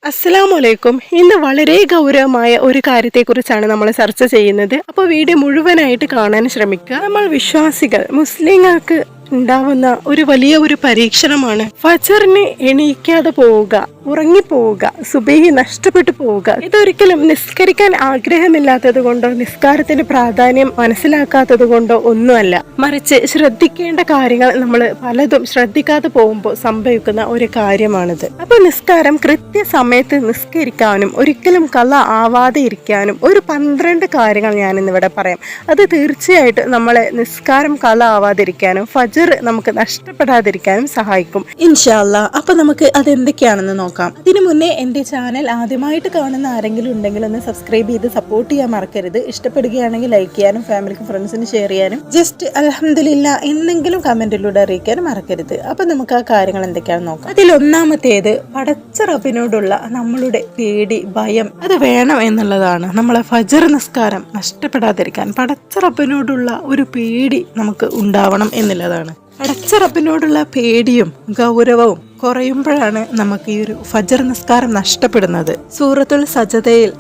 അസ്സലാമലൈക്കും. ഇന്ന് വളരെ ഗൗരവമായ ഒരു കാര്യത്തെക്കുറിച്ചാണ് നമ്മൾ ചർച്ച ചെയ്യുന്നത്. അപ്പോൾ വീഡിയോ മുഴുവനായിട്ട് കാണാൻ ശ്രമിക്കുക. നമ്മൾ വിശ്വാസികൾ മുസ്ലിങ്ങൾക്ക് ഉണ്ടാവുന്ന ഒരു വലിയ പരീക്ഷണമാണ് ഫജറിന് എണീക്കാതെ പോവുക, ഉറങ്ങിപ്പോവുക, സുബഹി നഷ്ടപ്പെട്ടു പോവുക. ഇതൊരിക്കലും നിസ്കരിക്കാൻ ആഗ്രഹമില്ലാത്തത് കൊണ്ടോ നിസ്കാരത്തിന്റെ പ്രാധാന്യം മനസ്സിലാക്കാത്തത് കൊണ്ടോ ഒന്നുമല്ല, മറിച്ച് ശ്രദ്ധിക്കേണ്ട കാര്യങ്ങൾ നമ്മൾ പലതും ശ്രദ്ധിക്കാതെ പോകുമ്പോൾ സംഭവിക്കുന്ന ഒരു കാര്യമാണിത്. അപ്പൊ നിസ്കാരം കൃത്യസമയത്ത് നിസ്കരിക്കാനും ഒരിക്കലും കള ആവാതെ ഇരിക്കാനും ഒരു 12 കാര്യങ്ങൾ ഞാൻ ഇന്നിവിടെ പറയാം. അത് തീർച്ചയായിട്ടും നമ്മളെ നിസ്കാരം കള ആവാതിരിക്കാനും ഫജർ നമുക്ക് നഷ്ടപ്പെടാതിരിക്കാനും സഹായിക്കും ഇൻഷാ അല്ലാഹ്. അപ്പൊ നമുക്ക് അതെന്തൊക്കെയാണെന്ന് നോക്കാം. അതിനു മുന്നേ എന്റെ ചാനൽ ആദ്യമായിട്ട് കാണുന്ന ആരെങ്കിലും ഉണ്ടെങ്കിൽ ഒന്ന് സബ്സ്ക്രൈബ് ചെയ്ത് സപ്പോർട്ട് ചെയ്യാൻ മറക്കരുത്. ഇഷ്ടപ്പെടുകയാണെങ്കിൽ ലൈക്ക് ചെയ്യാനും ഫാമിലിക്കും ഫ്രണ്ട്സിന് ഷെയർ ചെയ്യാനും ജസ്റ്റ് അൽഹംദുലില്ലാ എന്നെങ്കിലും കമന്റിലൂടെ അറിയിക്കാനും മറക്കരുത്. അപ്പൊ നമുക്ക് ആ കാര്യങ്ങൾ എന്തൊക്കെയാണെന്ന് നോക്കാം. അതിൽ ഒന്നാമത്തേത് പടച്ച റബ്ബിനോടുള്ള നമ്മളുടെ പേടി, ഭയം അത് വേണം എന്നുള്ളതാണ്. നമ്മളെ ഫജർ നിസ്കാരം നഷ്ടപ്പെടാതിരിക്കാൻ പടച്ച റബ്ബിനോടുള്ള ഒരു പേടി നമുക്ക് ഉണ്ടാവണം എന്നുള്ളതാണ്. പടച്ച റബ്ബിനോടുള്ള പേടിയും ഗൗരവവും കുറയുമ്പോഴാണ് നമുക്ക് ഈ ഒരു ഫജർ നിസ്കാരം നഷ്ടപ്പെടുന്നത്. സൂറത്തുൽ സജദയിൽ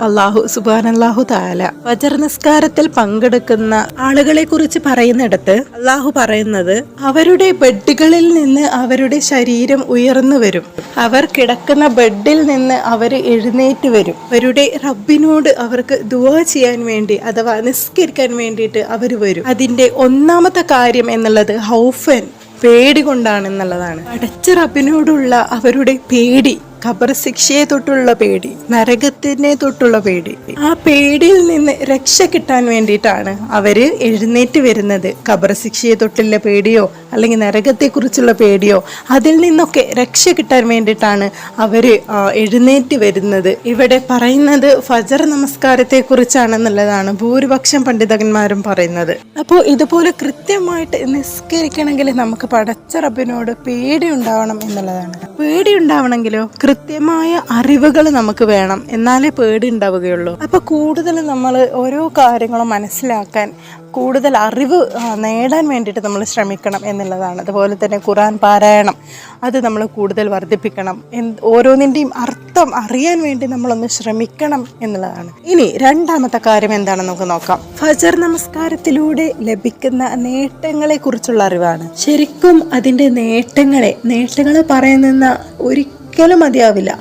സുബ്ഹാനല്ലാഹു തആല ഫജർ നിസ്കാരത്തിൽ പങ്കെടുക്കുന്ന ആളുകളെ കുറിച്ച് പറയുന്നിടത്ത് അള്ളാഹു പറയുന്നത്, അവരുടെ ബെഡുകളിൽ നിന്ന് അവരുടെ ശരീരം ഉയർന്നു വരും, അവർ കിടക്കുന്ന ബെഡിൽ നിന്ന് അവർ എഴുന്നേറ്റ് വരും, അവരുടെ റബ്ബിനോട് അവർക്ക് ദുആ ചെയ്യാൻ വേണ്ടി അഥവാ നിസ്കരിക്കാൻ വേണ്ടിയിട്ട് അവർ വരും. അതിന്റെ ഒന്നാമത്തെ കാര്യം എന്നുള്ളത് ഹൗഫൻ, പേടി കൊണ്ടാണെന്നുള്ളതാണ്. അടച്ച റബ്ബിനോടുള്ള അവരുടെ പേടി, ഖബർ ശിക്ഷയെ തൊട്ടുള്ള പേടി, നരകത്തിനെ തൊട്ടുള്ള പേടി, ആ പേടിയിൽ നിന്ന് രക്ഷ കിട്ടാൻ വേണ്ടിയിട്ടാണ് അവര് എഴുന്നേറ്റ് വരുന്നത്. ഖബർ ശിക്ഷയെ തൊട്ടുള്ള പേടിയോ അല്ലെങ്കിൽ നരകത്തെ കുറിച്ചുള്ള പേടിയോ അതിൽ നിന്നൊക്കെ രക്ഷ കിട്ടാൻ വേണ്ടിയിട്ടാണ് അവര് എഴുന്നേറ്റ് വരുന്നത്. ഇവിടെ പറയുന്നത് ഫജർ നമസ്കാരത്തെ കുറിച്ചാണെന്നുള്ളതാണ് ഭൂരിപക്ഷം പണ്ഡിതന്മാരും പറയുന്നത്. അപ്പോൾ ഇതുപോലെ കൃത്യമായിട്ട് നിസ്കരിക്കണമെങ്കിൽ നമുക്ക് പടച്ച റബ്ബിനോട് പേടി ഉണ്ടാവണം എന്നുള്ളതാണ്. പേടി ഉണ്ടാവണമെങ്കിലോ കൃത്യമായ അറിവുകൾ നമുക്ക് വേണം, എന്നാലേ പേടി ഉണ്ടാവുകയുള്ളൂ. അപ്പൊ കൂടുതൽ നമ്മൾ ഓരോ കാര്യങ്ങളും മനസ്സിലാക്കാൻ, കൂടുതൽ അറിവ് നേടാൻ വേണ്ടിയിട്ട് നമ്മൾ ശ്രമിക്കണം എന്നുള്ളതാണ്. അതുപോലെ തന്നെ ഖുർആൻ പാരായണം അത് നമ്മൾ കൂടുതൽ വർദ്ധിപ്പിക്കണം. ഓരോന്നിൻ്റെയും അർത്ഥം അറിയാൻ വേണ്ടി നമ്മളൊന്ന് ശ്രമിക്കണം എന്നുള്ളതാണ്. ഇനി രണ്ടാമത്തെ കാര്യം എന്താണെന്ന് നമുക്ക് നോക്കാം. ഫജർ നമസ്കാരത്തിലൂടെ ലഭിക്കുന്ന നേട്ടങ്ങളെ കുറിച്ചുള്ള അറിവാണ്. ശരിക്കും അതിൻ്റെ നേട്ടങ്ങൾ പറയുന്ന ഒരിക്കലും മതിയാവില്ല.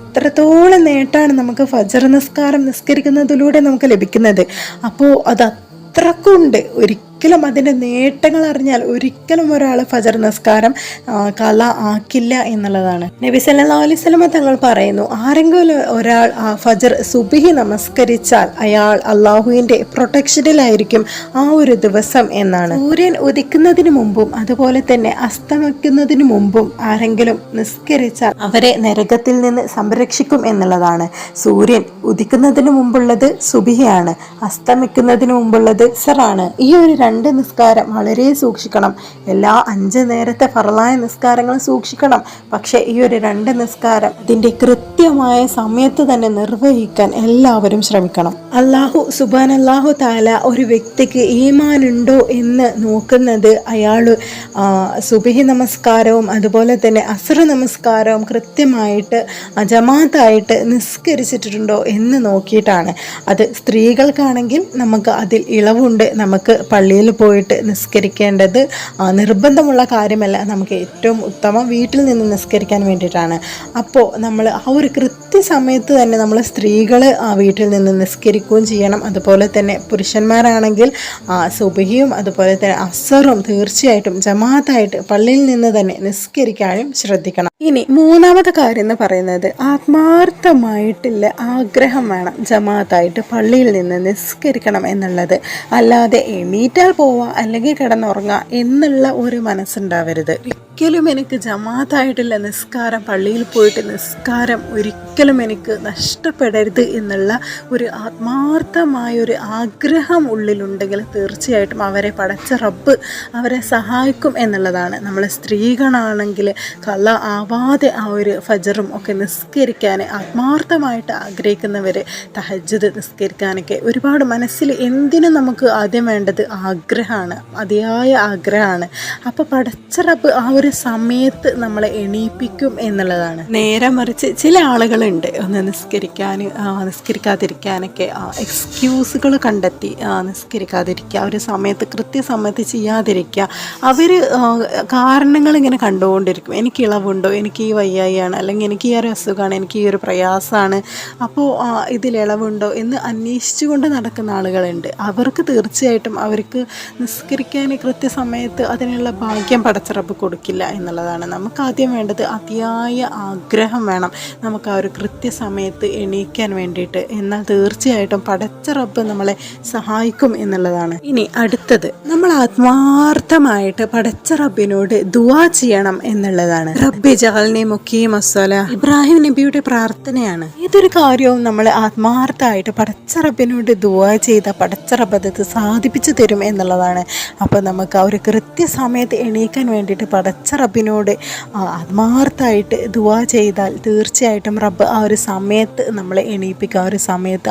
അത്രത്തോളം നേട്ടമാണ് നമുക്ക് ഫജർ നിസ്കാരം നിസ്കരിക്കുന്നതിലൂടെ നമുക്ക് ലഭിക്കുന്നത്. അപ്പോൾ അത് അത്രക്കുണ്ട്. ഒരിക്കലും അതിൻ്റെ നേട്ടങ്ങൾ അറിഞ്ഞാൽ ഒരിക്കലും ഒരാൾ ഫജർ നിസ്കാരം കള ആക്കില്ല എന്നുള്ളതാണ്. നബി സല്ലല്ലാഹു അലൈഹി വസല്ലം തങ്ങൾ പറയുന്നു, ആരെങ്കിലും ഒരാൾ ഫജർ സുബ്ഹി നമസ്കരിച്ചാൽ അയാൾ അള്ളാഹുവിൻ്റെ പ്രൊട്ടക്ഷനിലായിരിക്കും ആ ഒരു ദിവസം എന്നാണ്. സൂര്യൻ ഉദിക്കുന്നതിന് മുമ്പും അതുപോലെ തന്നെ അസ്തമിക്കുന്നതിന് മുമ്പും ആരെങ്കിലും നിസ്കരിച്ചാൽ അവരെ നരകത്തിൽ നിന്ന് സംരക്ഷിക്കും എന്നുള്ളതാണ്. സൂര്യൻ ഉദിക്കുന്നതിന് മുമ്പുള്ളത് സുബ്ഹിയാണ്, അസ്തമിക്കുന്നതിന് മുമ്പുള്ളത് അസറാണ്. ഈ ഒരു 2 നിസ്കാരം വളരെ സൂക്ഷിക്കണം. എല്ലാ 5 നേരത്തെ ഫർളായ നിസ്കാരങ്ങൾ സൂക്ഷിക്കണം. പക്ഷെ ഈ ഒരു 2 നിസ്കാരം ഇതിന്റെ കൃത്യമായ സമയത്ത് തന്നെ നിർവഹിക്കാൻ എല്ലാവരും ശ്രമിക്കണം. സുബ്ഹാനല്ലാഹു തആല ഒരു വ്യക്തിക്ക് ഈമാൻ ഉണ്ടോ എന്ന് നോക്കുന്നത് അയാൾ സുബ്ഹി നമസ്കാരവും അതുപോലെ തന്നെ അസ്ർ നമസ്കാരവും കൃത്യമായിട്ട് ജമാഅത്തായിട്ട് നിസ്കരിച്ചിട്ടുണ്ടോ എന്ന് നോക്കിയിട്ടാണ്. അത് സ്ത്രീകൾക്കാണെങ്കിൽ നമുക്ക് അതിൽ ഇളവുണ്ട്. നമുക്ക് പള്ളിയിൽ പോയിട്ട് നിസ്കരിക്കേണ്ടത് നിർബന്ധമുള്ള കാര്യമല്ല. നമുക്ക് ഏറ്റവും ഉത്തമം വീട്ടിൽ നിന്ന് നിസ്കരിക്കാൻ വേണ്ടിയിട്ടാണ്. അപ്പോൾ നമ്മൾ ആ ഒരു കൃത്യസമയത്ത് തന്നെ നമ്മൾ സ്ത്രീകൾ ആ വീട്ടിൽ നിന്ന് നിസ്കരിക്കുകയും ചെയ്യണം. അതുപോലെ തന്നെ പുരുഷന്മാരാണെങ്കിൽ സുബ്ഹിയും അതുപോലെ തന്നെ അസറും തീർച്ചയായിട്ടും ജമാഅത്തായിട്ട് പള്ളിയിൽ നിന്ന് തന്നെ നിസ്കരിക്കാനും ശ്രദ്ധിക്കണം. ഇനി മൂന്നാമത്തെ കാര്യം എന്ന് പറയുന്നത് ആത്മാർത്ഥമായിട്ടുള്ള ആഗ്രഹം വേണം ജമാഅത്തായിട്ട് പള്ളിയിൽ നിന്ന് നിസ്കരിക്കണം എന്നുള്ളത്. അല്ലാതെ എണീറ്റാൽ പോവാ അല്ലെങ്കിൽ കിടന്നുറങ്ങുക എന്നുള്ള ഒരു മനസ്സുണ്ടാവരുത്. ഒരിക്കലും എനിക്ക് ജമാഅത്തായിട്ടുള്ള നിസ്കാരം, പള്ളിയിൽ പോയിട്ട് നിസ്കാരം ഒരിക്കലും എനിക്ക് നഷ്ടപ്പെടരുത് എന്നുള്ള ഒരു ആത്മാർത്ഥമായൊരു ആഗ്രഹം ഉള്ളിലുണ്ടെങ്കിൽ തീർച്ചയായിട്ടും അവരെ പടച്ച റബ്ബ് അവരെ സഹായിക്കും എന്നുള്ളതാണ്. നമ്മൾ സ്ത്രീകളാണെങ്കിൽ കള ആവാതെ ആ ഒരു ഫജറും ഒക്കെ നിസ്കരിക്കാൻ ആത്മാർത്ഥമായിട്ട് ആഗ്രഹിക്കുന്നവർ തഹജ്ജുദ് നിസ്കരിക്കാനൊക്കെ ഒരുപാട് മനസ്സിൽ എന്തിനും നമുക്ക് ആദ്യം വേണ്ടത് ആഗ്രഹമാണ്, അതിയായ ആഗ്രഹമാണ്. അപ്പോൾ പടച്ച റബ്ബ് ആ ഒരു ഒരു സമയത്ത് നമ്മളെ എണീപ്പിക്കും എന്നുള്ളതാണ്. നേരെ മറിച്ച് ചില ആളുകളുണ്ട് ഒന്ന് നിസ്കരിക്കാതിരിക്കാനൊക്കെ എക്സ്ക്യൂസുകൾ കണ്ടെത്തി നിസ്കരിക്കാതിരിക്കുക, ഒരു സമയത്ത് കൃത്യസമയത്ത് ചെയ്യാതിരിക്കുക. അവർ കാരണങ്ങൾ ഇങ്ങനെ കണ്ടുകൊണ്ടിരിക്കും. എനിക്ക് ഇളവുണ്ടോ, എനിക്ക് ഈ വയ്യായിയാണ്, അല്ലെങ്കിൽ എനിക്ക് ഈ ഒരു അസുഖമാണ്, എനിക്ക് ഈ ഒരു പ്രയാസമാണ്, അപ്പോൾ ഇതിലിളവുണ്ടോ എന്ന് അന്വേഷിച്ചു കൊണ്ട് നടക്കുന്ന ആളുകളുണ്ട്. അവർക്ക് തീർച്ചയായിട്ടും അവർക്ക് നിസ്കരിക്കാൻ കൃത്യസമയത്ത് അതിനുള്ള ഭാഗ്യം പടച്ചിറപ്പ് കൊടുക്കില്ല എന്നുള്ളതാണ്. നമുക്ക് ആദ്യം വേണ്ടത് അതിയായ ആഗ്രഹം വേണം നമുക്ക് ആ ഒരു കൃത്യസമയത്ത് എണീക്കാൻ വേണ്ടിയിട്ട്. എന്നാൽ തീർച്ചയായിട്ടും പടച്ചിറപ്പ് നമ്മളെ സഹായിക്കും എന്നുള്ളതാണ്. ഇനി അടുത്തത്, നമ്മൾ ആത്മാർത്ഥമായിട്ട് പടച്ച റബ്ബിനോട് ദുആ ചെയ്യണം എന്നുള്ളതാണ്. റബ്ബി ജഅൽനി മുഖീമസ്സല, ഇബ്രാഹിം നബിയുടെ പ്രാർത്ഥനയാണ്. ഏതൊരു കാര്യവും നമ്മൾ ആത്മാർത്ഥമായിട്ട് പടച്ച റബ്ബിനോട് ദുആ ചെയ്ത പടച്ച റബ്ബ് അത് സാധിപ്പിച്ചു തരും എന്നുള്ളതാണ്. അപ്പോൾ നമുക്ക് ആ ഒരു കൃത്യസമയത്ത് എണീക്കാൻ വേണ്ടിയിട്ട് പടച്ച റബ്ബിനോട് ആത്മാർത്ഥമായിട്ട് ദുആ ചെയ്താൽ തീർച്ചയായിട്ടും റബ്ബ് ആ ഒരു സമയത്ത് നമ്മളെ എണീപ്പിക്കും. ആ ഒരു സമയത്ത്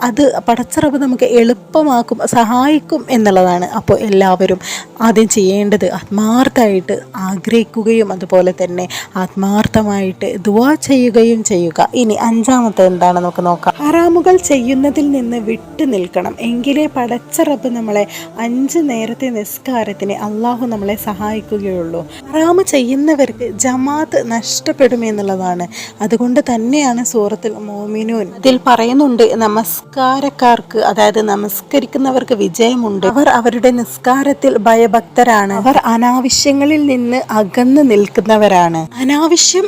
അത് പടച്ച റബ്ബ് നമുക്ക് എളുപ്പമാക്കും, സഹായിക്കും എന്നുള്ളതാണ്. അപ്പോൾ എല്ലാവരും ആദ്യം ചെയ്യേണ്ടത് ആത്മാർത്ഥമായിട്ട് ആഗ്രഹിക്കുകയും അതുപോലെ തന്നെ ആത്മാർത്ഥമായിട്ട് ദുആ ചെയ്യുകയും ചെയ്യുക. ഇനി അഞ്ചാമത്തെ എന്താണ് നമുക്ക് നോക്കാം. ഹറാമുകൾ ചെയ്യുന്നതിൽ നിന്ന് വിട്ടു നിൽക്കണം, എങ്കിലേ പടച്ച റബ്ബ് നമ്മളെ 5 നേരത്തെ നിസ്കാരത്തിന് അള്ളാഹു നമ്മളെ സഹായിക്കുകയുള്ളൂ. ഹറാമ് ചെയ്യുന്നവർക്ക് ജമാഅത്ത് നഷ്ടപ്പെടുമെന്നുള്ളതാണ്. അതുകൊണ്ട് തന്നെയാണ് സൂറത്തുൽ മുഅ്മിനൂൻ ഇതിൽ പറയുന്നുണ്ട്, നമസ്കാരക്കാർക്ക്, അതായത് നമസ്കരിക്കുന്നവർക്ക് വിജയമുണ്ട്. അവർ അവരുടെ നിസ്കാരത്തിൽ ഭയഭക്തരാണ്, അവർ അനാവശ്യങ്ങളിൽ നിന്ന് അകന്ന് നിൽക്കുന്നവരാണ്. അനാവശ്യം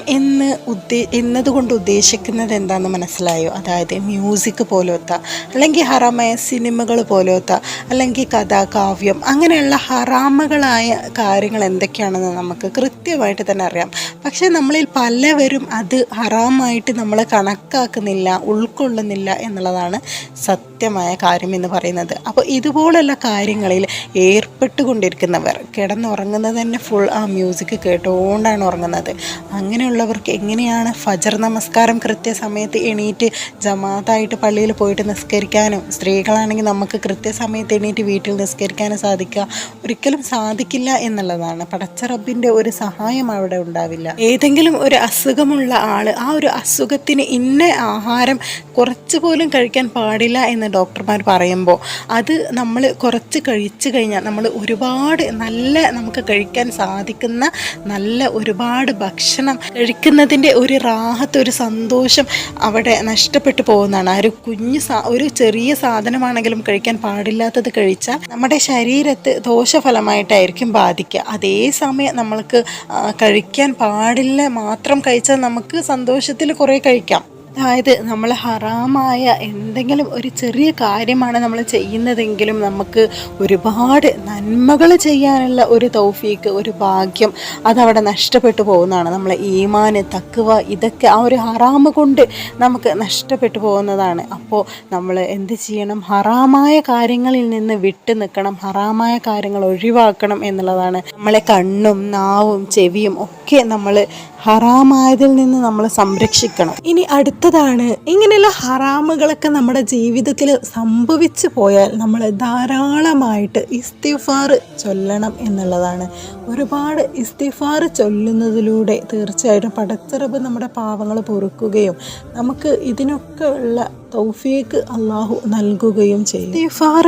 എന്നതുകൊണ്ട് ഉദ്ദേശിക്കുന്നത് എന്താണെന്ന് മനസ്സിലായോ? അതായത് മ്യൂസിക് പോലത്തെ, അല്ലെങ്കിൽ ഹറാമായ സിനിമകൾ പോലത്തെ, അല്ലെങ്കിൽ കഥാകാവ്യം, അങ്ങനെയുള്ള ഹറാമുകളായ കാര്യങ്ങൾ എന്തൊക്കെയാണെന്ന് നമുക്ക് കൃത്യമായിട്ട് തന്നെ അറിയാം. പക്ഷെ നമ്മളിൽ പലവരും അത് ഹറാമായിട്ട് നമ്മൾ കണക്കാക്കുന്നില്ല, ഉൾക്കൊള്ളുന്നില്ല എന്നുള്ളതാണ് സത്യമായ കാര്യം എന്ന് പറയുന്നത്. അപ്പോൾ ഇതുപോലുള്ള കാര്യങ്ങളിൽ ഏർപ്പെട്ടുകൊണ്ടിരിക്കുന്നവർ കിടന്നുറങ്ങുന്നത് തന്നെ ഫുൾ ആ മ്യൂസിക് കേട്ടുകൊണ്ടാണ് ഉറങ്ങുന്നത്. അങ്ങനെയുള്ളവർക്ക് എങ്ങനെയാണ് ഫജർ നമസ്കാരം കൃത്യസമയത്ത് എണീറ്റ് ജമാഅത്തായിട്ട് പള്ളിയിൽ പോയിട്ട് നിസ്കരിക്കാനും, സ്ത്രീകളാണെങ്കിൽ നമുക്ക് കൃത്യസമയത്ത് എണീറ്റ് വീട്ടിൽ നിസ്കരിക്കാനും സാധിക്കുക? ഒരിക്കലും സാധിക്കില്ല എന്നുള്ളതാണ്. പടച്ച റബ്ബിൻ്റെ ഒരു സഹായം അവിടെ ഉണ്ടാവില്ല. ഏതെങ്കിലും ഒരു അസുഖമുള്ള ആൾ ആ ഒരു അസുഖത്തിന് ഇന്ന ആഹാരം കുറച്ച് പോലും കഴിക്കാൻ പാടില്ല എന്ന് ഡോക്ടർമാർ പറയുമ്പോൾ അത് നമ്മൾ കുറച്ച് കഴിച്ചു കഴിഞ്ഞാൽ നമ്മൾ ഒരുപാട് നമുക്ക് കഴിക്കാൻ സാധിക്കുന്ന നല്ല ഒരുപാട് ഭക്ഷണം കഴിക്കുന്നതിൻ്റെ ഒരു റാഹത്ത്, ഒരു സന്തോഷം അവിടെ നഷ്ടപ്പെട്ടു പോകുന്നതാണ്. ആ ഒരു ചെറിയ സാധനമാണെങ്കിലും കഴിക്കാൻ പാടില്ലാത്തത് കഴിച്ചാൽ നമ്മുടെ ശരീരത്ത് ദോഷഫലമായിട്ടായിരിക്കും ബാധിക്കുക. അതേസമയം നമ്മൾക്ക് കഴിക്കാൻ പാടില്ല മാത്രം കഴിച്ചാൽ നമുക്ക് സന്തോഷത്തിൽ കുറേ കഴിക്കാം. അതായത് നമ്മൾ ഹറാമായ എന്തെങ്കിലും ഒരു ചെറിയ കാര്യമാണ് നമ്മൾ ചെയ്യുന്നതെങ്കിലും നമുക്ക് ഒരുപാട് നന്മകൾ ചെയ്യാനുള്ള ഒരു തൗഫീക്ക്, ഒരു ഭാഗ്യം അതവിടെ നഷ്ടപ്പെട്ടു പോകുന്നതാണ്. നമ്മളെ ഈമാന്, തഖ്വ, ഇതൊക്കെ ആ ഒരു ഹറാമ് കൊണ്ട് നമുക്ക് നഷ്ടപ്പെട്ടു പോകുന്നതാണ്. അപ്പോൾ നമ്മൾ എന്ത് ചെയ്യണം? ഹറാമായ കാര്യങ്ങളിൽ നിന്ന് വിട്ടു നിൽക്കണം, ഹറാമായ കാര്യങ്ങൾ ഒഴിവാക്കണം എന്നുള്ളതാണ്. നമ്മളെ കണ്ണും നാവും ചെവിയും ഒക്കെ നമ്മൾ ഹറാമായതിൽ നിന്ന് നമ്മൾ സംരക്ഷിക്കണം. ഇനി അടുത്തതാണ്, ഇങ്ങനെയുള്ള ഹറാമുകളൊക്കെ നമ്മുടെ ജീവിതത്തിൽ സംഭവിച്ചു പോയാൽ നമ്മൾ ധാരാളമായിട്ട് ഇസ്തിഗ്ഫാർ ചൊല്ലണം എന്നുള്ളതാണ്. ഒരുപാട് ഇസ്തിഗ്ഫാർ ചൊല്ലുന്നതിലൂടെ തീർച്ചയായിട്ടും പടച്ച റബ്ബ് നമ്മുടെ പാവങ്ങൾ പൊറുക്കുകയും നമുക്ക് ഇതിനൊക്കെ ഉള്ള തൗഫീക്ക് അള്ളാഹു നൽകുകയും ചെയ്യും. ഇസ്തിഗ്ഫാർ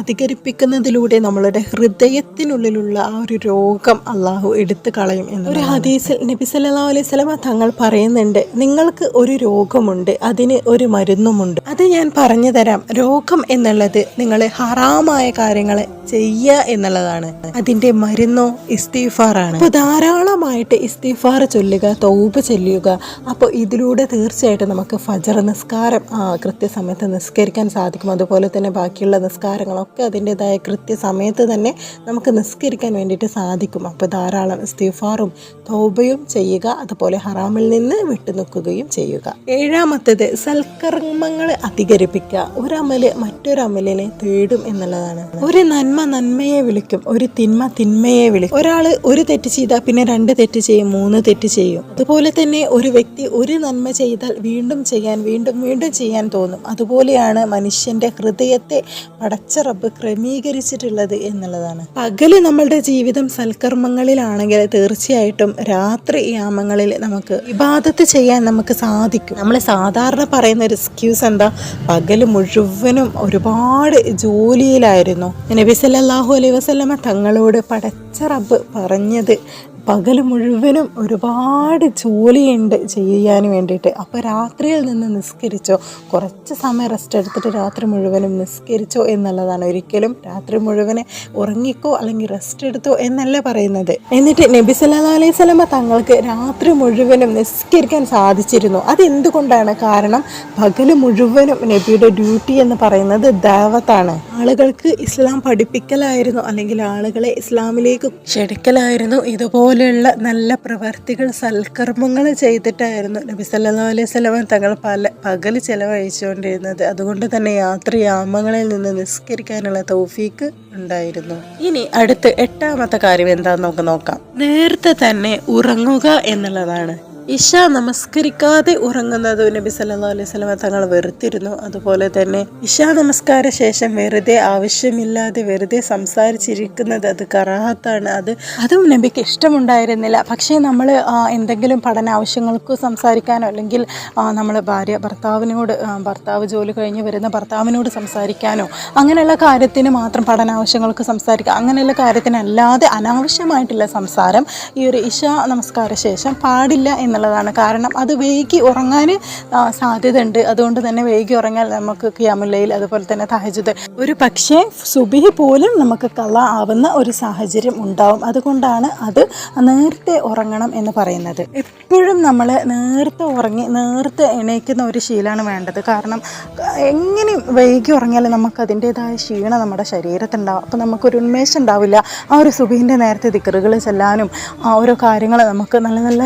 അധികരിപ്പിക്കുന്നതിലൂടെ നമ്മളുടെ ഹൃദയത്തിനുള്ളിലുള്ള ആ ഒരു രോഗം അള്ളാഹു എടുത്തു കളയും എന്ന് ഒരു ഹദീസിൽ നബി സല്ലല്ലാഹു അലൈഹി വസല്ലം തങ്ങൾ പറയുന്നുണ്ട്, നിങ്ങൾക്ക് ഒരു രോഗമുണ്ട്, അതിന് ഒരു മരുന്നുമുണ്ട്, അത് ഞാൻ പറഞ്ഞു തരാം. രോഗം എന്നുള്ളത് നിങ്ങൾ ഹറാമായ കാര്യങ്ങൾ ചെയ്യുക എന്നുള്ളതാണ്. അതിന്റെ മരുന്നോ ഇസ്തിഗ്ഫാറാണ്. അപ്പോൾ ധാരാളമായിട്ട് ഇസ്തിഗ്ഫാർ ചൊല്ലുക, തൗബ ചൊല്ലുക. അപ്പോൾ ഇതിലൂടെ തീർച്ചയായിട്ടും നമുക്ക് ഫജർ നിസ്കാരം കൃത്യസമയത്ത് നിസ്കരിക്കാൻ സാധിക്കും. അതുപോലെ തന്നെ ബാക്കിയുള്ള നിസ്കാരങ്ങളൊക്കെ അതിൻ്റെതായ കൃത്യസമയത്ത് തന്നെ നമുക്ക് നിസ്കരിക്കാൻ വേണ്ടിയിട്ട് സാധിക്കും. അപ്പോൾ ധാരാളം ഇസ്തിഗ്ഫാറും തൗബയും ചെയ്യുക, അതുപോലെ ഹറാമിൽ നിന്ന് വിട്ടുനിൽക്കുകയും ചെയ്യുക. ഏഴാമത്തേത്, സൽക്കർമ്മങ്ങൾ അധികരിപ്പിക്കുക. ഒരമല് മറ്റൊരമലിനെ തേടും എന്നുള്ളതാണ്. ഒരു നന്മ നന്മയെ വിളിക്കും, ഒരു തിന്മ തിന്മയെ വിളിക്കും. ഒരാൾ ഒരു തെറ്റ് ചെയ്താൽ പിന്നെ 2 തെറ്റ് ചെയ്യും, 3 തെറ്റ് ചെയ്യും. അതുപോലെ തന്നെ ഒരു വ്യക്തി ഒരു നന്മ ചെയ്താൽ വീണ്ടും ചെയ്യാൻ, വീണ്ടും വീണ്ടും ചെയ്യാൻ ചെയ്യാൻ തോന്നും. അതുപോലെയാണ് മനുഷ്യൻ്റെ ഹൃദയത്തെ പടച്ച റബ്ബ് ക്രമീകരിച്ചിട്ടുള്ളത് എന്നുള്ളതാണ്. പകല് നമ്മളുടെ ജീവിതം സൽക്കർമ്മങ്ങളിലാണെങ്കിൽ തീർച്ചയായിട്ടും രാത്രി യാമങ്ങളിൽ നമുക്ക് ഇബാദത്ത് ചെയ്യാൻ നമുക്ക് സാധിക്കും. നമ്മൾ സാധാരണ പറയുന്ന ഒരു എക്സ്ക്യൂസ് എന്താ, പകല് മുഴുവനും ഒരുപാട് ജോലിയിലായിരുന്നു. നബി സല്ലല്ലാഹു അലൈഹി വസല്ലമ തങ്ങളോട് പടച്ച റബ്ബ് പറഞ്ഞത് പകൽ മുഴുവനും ഒരുപാട് ജോലിയുണ്ട് ചെയ്യാൻ വേണ്ടിയിട്ട്. അപ്പോൾ രാത്രിയിൽ നിന്ന് നിസ്കരിച്ചോ, കുറച്ച് സമയം റെസ്റ്റ് എടുത്തിട്ട് രാത്രി മുഴുവനും നിസ്കരിച്ചോ എന്നുള്ളതാണ്. ഒരിക്കലും രാത്രി മുഴുവനെ ഉറങ്ങിക്കോ അല്ലെങ്കിൽ റെസ്റ്റ് എടുത്തോ എന്നല്ല പറയുന്നത്. എന്നിട്ട് നബി സല്ലല്ലാഹു അലൈഹി വസല്ലമ തങ്ങൾക്ക് രാത്രി മുഴുവനും നിസ്കരിക്കാൻ സാധിച്ചിരുന്നു. അതെന്തുകൊണ്ടാണ്? കാരണം പകൽ മുഴുവനും നബിയുടെ ഡ്യൂട്ടി എന്ന് പറയുന്നത് ദഅവത്താണ്. ആളുകൾക്ക് ഇസ്ലാം പഠിപ്പിക്കലായിരുന്നു, അല്ലെങ്കിൽ ആളുകളെ ഇസ്ലാമിലേക്ക് ക്ഷണിക്കലായിരുന്നു. ഇതുപോലെയുള്ള നല്ല പ്രവർത്തികൾ, സൽക്കർമ്മങ്ങൾ ചെയ്തിട്ടായിരുന്നു നബി സല്ലല്ലാഹു അലൈഹി വസല്ലം തങ്ങൾ പകൽ ചെലവഴിച്ചുകൊണ്ടിരുന്നത്. അതുകൊണ്ട് തന്നെ യാമങ്ങളിൽ നിന്ന് നിസ്കരിക്കാനുള്ള തൗഫീക്ക് ഉണ്ടായിരുന്നു. ഇനി അടുത്ത് 8ാമത്തെ കാര്യം എന്താണെന്ന് നമുക്ക് നോക്കാം. നേരത്തെ തന്നെ ഉറങ്ങുക എന്നുള്ളതാണ്. ഇശ നമസ്കരിക്കാതെ ഉറങ്ങുന്നത് നബി സല്ലല്ലാഹു അലൈഹി വസല്ലം തങ്ങൾ വെറുത്തിരുന്നു. അതുപോലെ തന്നെ ഇശ നമസ്കാര ശേഷം വെറുതെ ആവശ്യമില്ലാതെ വെറുതെ സംസാരിച്ചിരിക്കുന്നത് അത് കറാഹത്താണ്. അതും നബിക്ക് ഇഷ്ടമുണ്ടായിരുന്നില്ല. പക്ഷേ നമ്മൾ എന്തെങ്കിലും പഠന ആവശ്യങ്ങൾക്ക് സംസാരിക്കാനോ, അല്ലെങ്കിൽ നമ്മൾ ഭർത്താവ് ജോലി കഴിഞ്ഞ് വരുന്ന ഭർത്താവിനോട് സംസാരിക്കാനോ, അങ്ങനെയുള്ള കാര്യത്തിന് മാത്രം പഠനാവശ്യങ്ങൾക്ക് സംസാരിക്കുക, അങ്ങനെയുള്ള കാര്യത്തിനല്ലാതെ അനാവശ്യമായിട്ടുള്ള സംസാരം ഈ ഒരു ഇശ നമസ്കാര ശേഷം പാടില്ല എന്നുള്ളതാണ്. കാരണം അത് വൈകി ഉറങ്ങാൻ സാധ്യത ഉണ്ട്. അതുകൊണ്ട് തന്നെ വൈകി ഉറങ്ങാൻ നമുക്ക് ഖിയാമുൽ ലൈൽ, അതുപോലെ തന്നെ തഹജ്ജുദ്, ഒരു പക്ഷേ സുബഹി പോലും നമുക്ക് ഖളാ ആവുന്ന ഒരു സാഹചര്യം ഉണ്ടാവും. അതുകൊണ്ടാണ് അത് നേരത്തെ ഉറങ്ങണം എന്ന് പറയുന്നത്. എപ്പോഴും നമ്മൾ നേരത്തെ ഉറങ്ങി നേരത്തെ എണീക്കുന്ന ഒരു ശീലമാണ് വേണ്ടത്. കാരണം എങ്ങനെയും വൈകി ഉറങ്ങിയാലും നമുക്ക് അതിൻ്റെതായ ക്ഷീണം നമ്മുടെ ശരീരത്തുണ്ടാവും. അപ്പോൾ നമുക്കൊരു ഉന്മേഷം ഉണ്ടാവില്ല. ആ ഒരു സുബഹിൻ്റെ നേരത്തെ ദിക്റുകൾ ചെല്ലാനും ഓരോ കാര്യങ്ങൾ നമുക്ക് നല്ല നല്ല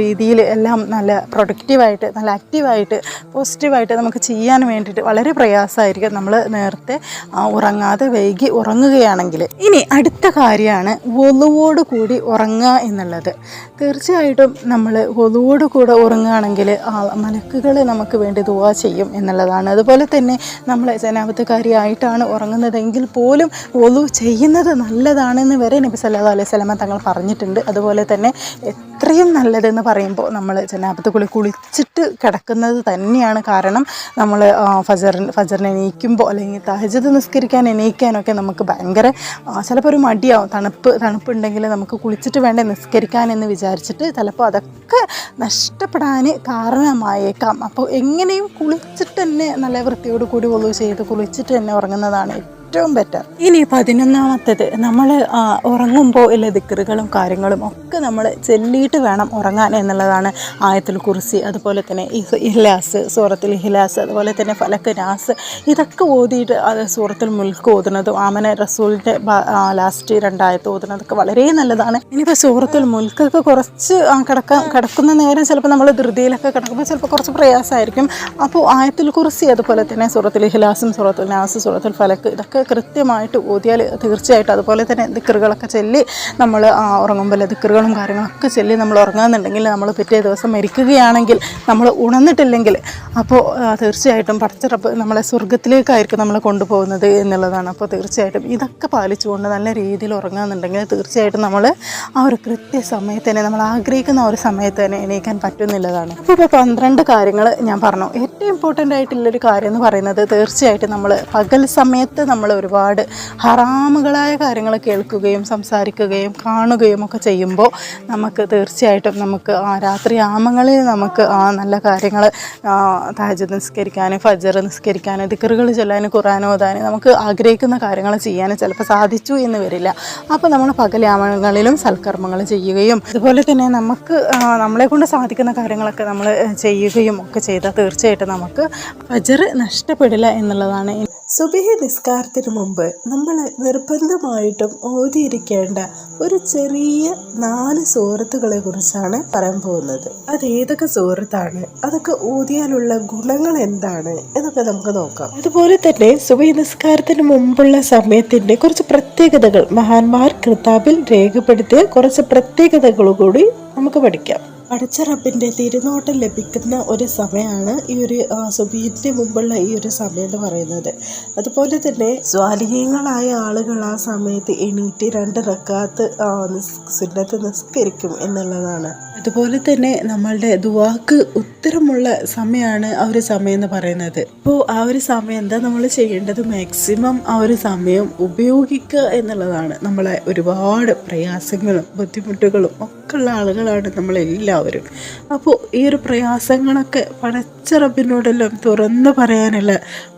രീതിയിൽ എല്ലാം നല്ല പ്രൊഡക്റ്റീവായിട്ട്, നല്ല ആക്റ്റീവായിട്ട്, പോസിറ്റീവായിട്ട് നമുക്ക് ചെയ്യാൻ വേണ്ടിയിട്ട് വളരെ പ്രയാസമായിരിക്കും നമ്മൾ നേരത്തെ ഉറങ്ങാതെ വൈകി ഉറങ്ങുകയാണെങ്കിൽ. ഇനി അടുത്ത കാര്യമാണ് വുളുവോട് കൂടി ഉറങ്ങുക എന്നുള്ളത്. തീർച്ചയായിട്ടും നമ്മൾ വുളുവോട് കൂടെ ഉറങ്ങുകയാണെങ്കിൽ മലക്കുകൾ നമുക്ക് വേണ്ടി ദുആ ചെയ്യും എന്നുള്ളതാണ്. അതുപോലെ തന്നെ നമ്മൾ ജനാപത്തുകാരിയായിട്ടാണ് ഉറങ്ങുന്നതെങ്കിൽ പോലും വുളു ചെയ്യുന്നത് നല്ലതാണെന്ന് വരെ നബി സല്ലല്ലാഹു അലൈഹി വസല്ലം തങ്ങൾ പറഞ്ഞിട്ടുണ്ട്. അതുപോലെ തന്നെ എത്രയും നല്ലതെന്ന് പറയുമ്പോൾ നമ്മൾ ജനാപത്ത് കുളിച്ചിട്ട് കിടക്കുന്നത് തന്നെയാണ്. കാരണം നമ്മൾ ഫജറിന് എണീക്കുമ്പോൾ, അല്ലെങ്കിൽ തഹജ്ജുദ് നിസ്കരിക്കാൻ എണീക്കാനൊക്കെ നമുക്ക് ഭയങ്കര ചിലപ്പോൾ ഒരു മടിയാവും. തണുപ്പുണ്ടെങ്കിൽ നമുക്ക് കുളിച്ചിട്ട് വേണ്ടേ നിസ്കരിക്കാൻ എന്ന് വിചാരിച്ചിട്ട് ചിലപ്പോൾ അതൊക്കെ നഷ്ടപ്പെടാൻ കാരണമായേക്കാം. അപ്പോൾ എങ്ങനെയും കുളിച്ചിട്ട് തന്നെ നല്ല വൃത്തിയോട് കൂടി വുളു ചെയ്ത് കുളിച്ചിട്ട് തന്നെ ഉറങ്ങുന്നതാണ് ഏറ്റവും ബെറ്റർ. ഇനി 11ാമത്തേത്, നമ്മൾ ഉറങ്ങുമ്പോൾ ഉള്ള ദിക്റുകളും കാര്യങ്ങളും ഒക്കെ നമ്മൾ ചൊല്ലിയിട്ട് വേണം ഉറങ്ങാൻ എന്നുള്ളതാണ്. ആയത്തുൽ കുർസി, അതുപോലെ തന്നെ ഇഖ്ലാസ്, സൂറത്തുൽ ഇഖ്ലാസ്, അതുപോലെ തന്നെ ഫലക്ക്, നാസ്, ഇതൊക്കെ ഓതിയിട്ട് അത് സൂറത്തുൽ മുൽക്ക് ഓതുന്നതും ആമന റസൂലിൻ്റെ ലാസ്റ്റ് 2 ആയത്ത് ഓതുന്നതൊക്കെ വളരെ നല്ലതാണ്. ഇനിയിപ്പോൾ സൂറത്തുൽ മുൽക്കൊക്കെ കുറച്ച് കിടക്കുന്ന നേരം ചിലപ്പോൾ നമ്മൾ ധൃതിയിലൊക്കെ കിടക്കുമ്പോൾ ചിലപ്പോൾ കുറച്ച് പ്രയാസമായിരിക്കും. അപ്പോൾ ആയത്തുൽ കുർസി, അതുപോലെ തന്നെ സൂറത്തുൽ ഇഖ്ലാസും സൂറത്തുൽ നാസ്, സൂറത്തുൽ ഫലക്ക്, ഇതൊക്കെ കൃത്യമായിട്ട് ഓതിയാൽ തീർച്ചയായിട്ടും, അതുപോലെ തന്നെ ദിക്റുകളൊക്കെ ചൊല്ലി നമ്മൾ ഉറങ്ങുമ്പോൾ ദിക്റുകളും കാര്യങ്ങളൊക്കെ ചൊല്ലി നമ്മൾ ഉറങ്ങുന്നുണ്ടെങ്കിൽ, നമ്മൾ പിറ്റേ ദിവസം മരിക്കുകയാണെങ്കിൽ, നമ്മൾ ഉണർന്നിട്ടില്ലെങ്കിൽ, അപ്പോൾ തീർച്ചയായിട്ടും പടച്ച റബ്ബ് നമ്മളെ സ്വർഗത്തിലേക്കായിരിക്കും നമ്മളെ കൊണ്ടുപോകുന്നത് എന്നുള്ളതാണ്. അപ്പോൾ തീർച്ചയായിട്ടും ഇതൊക്കെ പാലിച്ചുകൊണ്ട് നല്ല രീതിയിൽ ഉറങ്ങുന്നുണ്ടെങ്കിൽ തീർച്ചയായിട്ടും നമ്മൾ ആ ഒരു കൃത്യസമയത്ത് തന്നെ, നമ്മൾ ആഗ്രഹിക്കുന്ന ഒരു സമയത്ത് തന്നെ എണീക്കാൻ പറ്റുന്നില്ലതാണ്. അപ്പോൾ 12 കാര്യങ്ങൾ ഞാൻ പറഞ്ഞു. ഏറ്റവും ഇമ്പോർട്ടൻ്റ് ആയിട്ടുള്ളൊരു കാര്യം എന്ന് പറയുന്നത് തീർച്ചയായിട്ടും നമ്മൾ പകൽ സമയത്ത് നമ്മൾ ഒരുപാട് ഹറാമുകളായ കാര്യങ്ങൾ കേൾക്കുകയും സംസാരിക്കുകയും കാണുകയും ഒക്കെ ചെയ്യുമ്പോൾ നമുക്ക് തീർച്ചയായിട്ടും നമുക്ക് രാത്രി യാമങ്ങളിൽ നമുക്ക് നല്ല കാര്യങ്ങൾ തഹജ്ജുദ് നിസ്കരിക്കാൻ, ഫജ്ർ നിസ്കരിക്കാൻ, ദിക്റുകൾ ചൊല്ലാൻ, ഖുർആൻ ഓതാൻ, നമുക്ക് ആഗ്രഹിക്കുന്ന കാര്യങ്ങൾ ചെയ്യാൻ ചിലപ്പോൾ സാധിച്ചു എന്ന് വരില്ല. അപ്പോൾ നമ്മൾ പകൽ യാമങ്ങളിലും സൽക്കർമ്മങ്ങൾ ചെയ്യുകയും അതുപോലെ തന്നെ നമുക്ക് നമ്മളെ കൊണ്ട് സാധിക്കുന്ന കാര്യങ്ങളൊക്കെ നമ്മൾ ചെയ്യുകയും ഒക്കെ ചെയ്താൽ തീർച്ചയായിട്ടും നമുക്ക് ഫജ്ർ നഷ്ടപ്പെടില്ല എന്നുള്ളതാണ്. സുബഹി നിസ്കാരത്തിന് മുമ്പ് നമ്മൾ നിർബന്ധമായിട്ടും ഓതിയിരിക്കേണ്ട ഒരു ചെറിയ 4 സൂറത്തുകളെ കുറിച്ചാണ് പറയാൻ പോകുന്നത്. അത് ഏതൊക്കെ സൂറത്താണ്, അതൊക്കെ ഓതിയാലുള്ള ഗുണങ്ങൾ എന്താണ് എന്നൊക്കെ നമുക്ക് നോക്കാം. അതുപോലെ തന്നെ സുബഹി നിസ്കാരത്തിന് മുമ്പുള്ള സമയത്തിന്റെ കുറച്ച് പ്രത്യേകതകൾ, മഹാന്മാർ കിതാബിൽ രേഖപ്പെടുത്തിയ കുറച്ച് പ്രത്യേകതകൾ കൂടി നമുക്ക് പഠിക്കാം. പടച്ച റബ്ബിൻ്റെ തിരുനോട്ടം ലഭിക്കുന്ന ഒരു സമയമാണ് ഈ ഒരു സുബഹിക്ക് മുമ്പുള്ള ഈ ഒരു സമയം എന്ന് പറയുന്നത്. അതുപോലെ തന്നെ സ്വാലിഹീങ്ങളായ ആളുകൾ ആ സമയത്ത് എണീറ്റ് 2 റക്അത്ത് സുന്നത്ത് നിസ്കരിക്കും എന്നുള്ളതാണ്. അതുപോലെ തന്നെ നമ്മളുടെ ദുആക്ക് ഉത്തരമുള്ള സമയമാണ് ആ ഒരു സമയം എന്ന് പറയുന്നത്. അപ്പോൾ ആ ഒരു സമയം എന്താ നമ്മൾ ചെയ്യേണ്ടത്? മാക്സിമം ആ ഒരു സമയം ഉപയോഗിക്കുക എന്നുള്ളതാണ്. നമ്മളെ ഒരുപാട് പ്രയാസങ്ങളും ബുദ്ധിമുട്ടുകളും ഒക്കെ ഉള്ള ആളുകളാണ് നമ്മളെല്ലാവരും. അപ്പോൾ ഈ ഒരു പ്രയാസങ്ങളൊക്കെ പടച്ച റബ്ബിനോടെല്ലാം തുറന്നു പറയാനുള്ള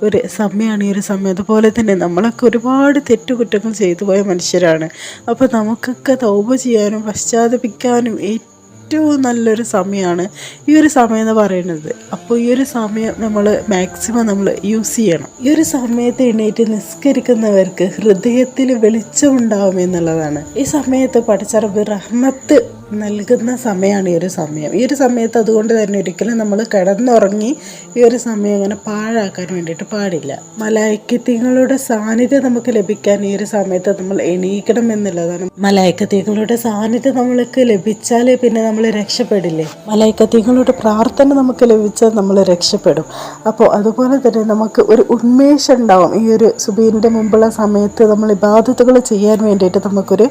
ഒരു സമയമാണ് ഈ ഒരു സമയം. അതുപോലെ തന്നെ നമ്മളൊക്കെ ഒരുപാട് തെറ്റുകുറ്റങ്ങൾ ചെയ്തു പോയ മനുഷ്യരാണ്. അപ്പോൾ നമുക്കൊക്കെ തൗബ ചെയ്യാനും പശ്ചാത്തപിക്കാനും ഏറ്റവും നല്ലൊരു സമയമാണ് ഈ ഒരു സമയം എന്ന് പറയുന്നത്. അപ്പോൾ ഈ ഒരു സമയം നമ്മൾ മാക്സിമം നമ്മൾ യൂസ് ചെയ്യണം. ഈ ഒരു സമയത്ത് എണീറ്റ് നിസ്കരിക്കുന്നവർക്ക് ഹൃദയത്തിൽ വെളിച്ചമുണ്ടാവും എന്നുള്ളതാണ്. ഈ സമയത്ത് പടച്ച റബ്ബ് റഹ്മത്ത് നൽകുന്ന സമയമാണ് ഈ ഒരു സമയം. ഈ ഒരു സമയത്ത് അതുകൊണ്ട് തന്നെ ഒരിക്കലും നമ്മൾ കിടന്നുറങ്ങി ഈ ഒരു സമയം അങ്ങനെ പാഴാക്കാൻ വേണ്ടിയിട്ട് പാടില്ല. മലായിക്കത്തുകളുടെ സാന്നിധ്യം നമുക്ക് ലഭിക്കാൻ ഈ ഒരു സമയത്ത് നമ്മൾ എണീക്കണം എന്നുള്ളതാണ്. മലായിക്കത്തുകളുടെ സാന്നിധ്യം നമ്മൾക്ക് ലഭിച്ചാൽ പിന്നെ നമ്മൾ രക്ഷപ്പെടില്ലേ? മലായിക്കത്തുകളുടെ പ്രാർത്ഥന നമുക്ക് ലഭിച്ചാൽ നമ്മൾ രക്ഷപ്പെടും. അപ്പോൾ അതുപോലെ തന്നെ നമുക്ക് ഒരു ഉന്മേഷം ഉണ്ടാവും. ഈ ഒരു സുബഹിൻ്റെ മുമ്പുള്ള സമയത്ത് നമ്മൾ ഇബാദത്തുകൾ ചെയ്യാൻ വേണ്ടിയിട്ട് നമുക്കൊരു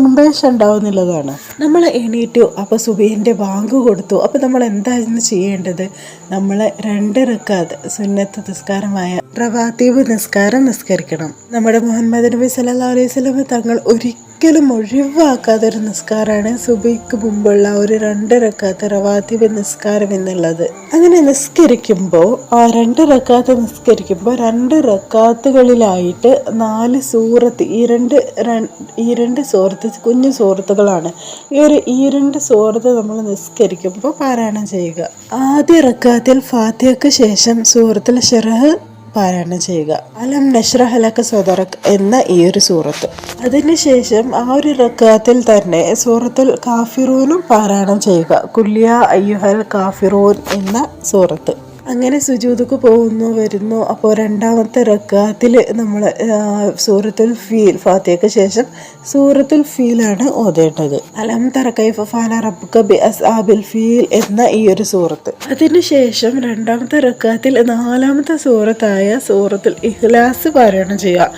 ഉന്മേഷം ഉണ്ടാവും എന്നുള്ളതാണ്. നമ്മൾ എണീറ്റു, അപ്പോൾ സുബഹിൻ്റെ ബാങ്ക് കൊടുത്തു. അപ്പോൾ നമ്മൾ എന്തായിരുന്നു ചെയ്യേണ്ടത്? നമ്മൾ 2 റക്അത്ത് സുന്നത്ത് നിസ്കാരമായ റവാത്തീബ് നിസ്കാരം നിസ്കരിക്കണം. നമ്മുടെ മുഹമ്മദ് നബി സല്ലല്ലാഹു അലൈഹി വസല്ലം തങ്ങൾ ഒരിക്കലും ഒഴിവാക്കാത്തൊരു നിസ്കാരമാണ് സുബഹിക്ക് മുമ്പുള്ള ഒരു 2 റക്അത്ത് റവാത്തീബ് നിസ്കാരം എന്നുള്ളത്. അങ്ങനെ നിസ്കരിക്കുമ്പോൾ ആ 2 റക്അത്ത് നിസ്കരിക്കുമ്പോൾ 2 റക്അത്തുകളിലായിട്ട് 4 സൂറത്ത്, ഈ രണ്ട് സൂറത്ത് കുഞ്ഞു സൂറത്തുകളാണ്. ഈ 2 സൂറത്ത് നമ്മൾ നിസ്കരിക്കുമ്പോൾ പാരായണം ചെയ്യുക. ആദ്യ റക്അത്തിൽ ഫാത്തിഹയ്ക്ക് ശേഷം സൂറത്തുൽ ശറഹ് പാരായണം ചെയ്യുക. അലം നശ്റഹ് ലക സദറക് എന്ന ഈ ഒരു സൂറത്ത്. അതിനുശേഷം ആ ഒരു റക്അത്തിൽ തന്നെ സൂറത്തുൽ കാഫിറൂനും പാരായണം ചെയ്യുക. കുല്യാ അയ്യുഹൽ കാഫിറൂൻ എന്ന സൂറത്ത്. അങ്ങനെ സുജൂദുക്ക് പോകുന്നു വരുന്നു. അപ്പോൾ 2ാമത്തെ റക്അത്തിൽ നമ്മൾ സൂറത്തുൽ ഫീൽ, ഫാത്തിഹയ്ക്ക് ശേഷം സൂറത്തുൽ ഫീലാണ് ഓതേണ്ടത്. അലം തറ കൈഫ ഫഅല റബ്ബുക ബി അസ്ഹാബിൽ ഫീൽ എന്ന ഈ ഒരു സൂറത്ത്. അതിനുശേഷം 2ാമത്തെ റക്അത്തിൽ 4ാമത്തെ സൂറത്തായ സൂറത്തുൽ ഇഖ്ലാസ് പാരായണം ചെയ്യുക.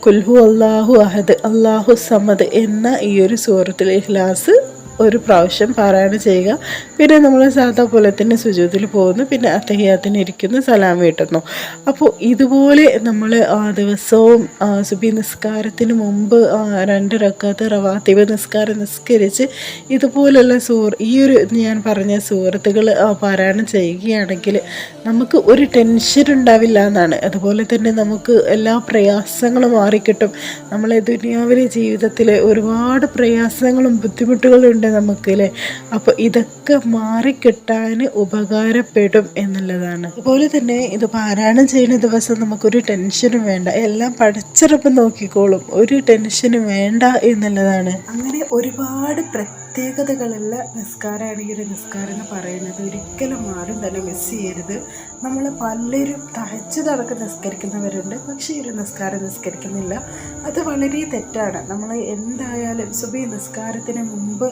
ഖുൽ ഹുവല്ലാഹു അഹദ് അല്ലാഹു സമദ് എന്ന ഈ ഒരു സൂറത്തുൽ ഇഖ്ലാസ് ഒരു പ്രാവശ്യം പാരായണം ചെയ്യുക. പിന്നെ നമ്മൾ സാധാ പോലെ തന്നെ സുജൂദിൽ പോകുന്നു, പിന്നെ അത്തഹിയാത്തിന് ഇരിക്കുന്നു, സലാം വീട്ടുന്നു. അപ്പോൾ ഇതുപോലെ നമ്മൾ ദിവസവും സുബഹി നിസ്കാരത്തിന് മുമ്പ് 2 റക്അത്ത് റവാത്തീബ് നിസ്കാരം നിസ്കരിച്ച് ഇതുപോലുള്ള ഈ ഒരു ഞാൻ പറഞ്ഞ സൂറത്തുകൾ പാരായണം ചെയ്യുകയാണെങ്കിൽ നമുക്ക് ഒരു ടെൻഷൻ ഉണ്ടാവില്ല എന്നാണ്. അതുപോലെ തന്നെ നമുക്ക് എല്ലാ പ്രയാസങ്ങളും മാറിക്കിട്ടും. നമ്മളെ ദുനിയാവിലെ ജീവിതത്തിൽ ഒരുപാട് പ്രയാസങ്ങളും ബുദ്ധിമുട്ടുകളും ഉണ്ട് നമുക്ക് അല്ലേ. അപ്പോൾ ഇതൊക്കെ മാറിക്കിട്ടാൻ ഉപകാരപ്പെടും എന്നുള്ളതാണ്. അതുപോലെ തന്നെ ഇത് പാരായണം ചെയ്യുന്ന ദിവസം നമുക്കൊരു ടെൻഷനും വേണ്ട, എല്ലാം പടച്ചിറപ്പ് നോക്കിക്കോളും, ഒരു ടെൻഷനും വേണ്ട എന്നുള്ളതാണ്. അങ്ങനെ ഒരുപാട് പ്രത്യേകതകളുള്ള നിസ്കാരമാണ് ഈ ഒരു നിസ്കാരം എന്ന് പറയുന്നത്. ഒരിക്കലും ആരും തന്നെ മിസ് ചെയ്യരുത്. നമ്മൾ പലരും തഹജ്ജുദ് അടക്കം നിസ്കരിക്കുന്നവരുണ്ട്, പക്ഷേ ഈ ഒരു നിസ്കാരം നിസ്കരിക്കുന്നില്ല. അത് വളരെ തെറ്റാണ്. നമ്മൾ എന്തായാലും സുബഹി നിസ്കാരത്തിന് മുമ്പ്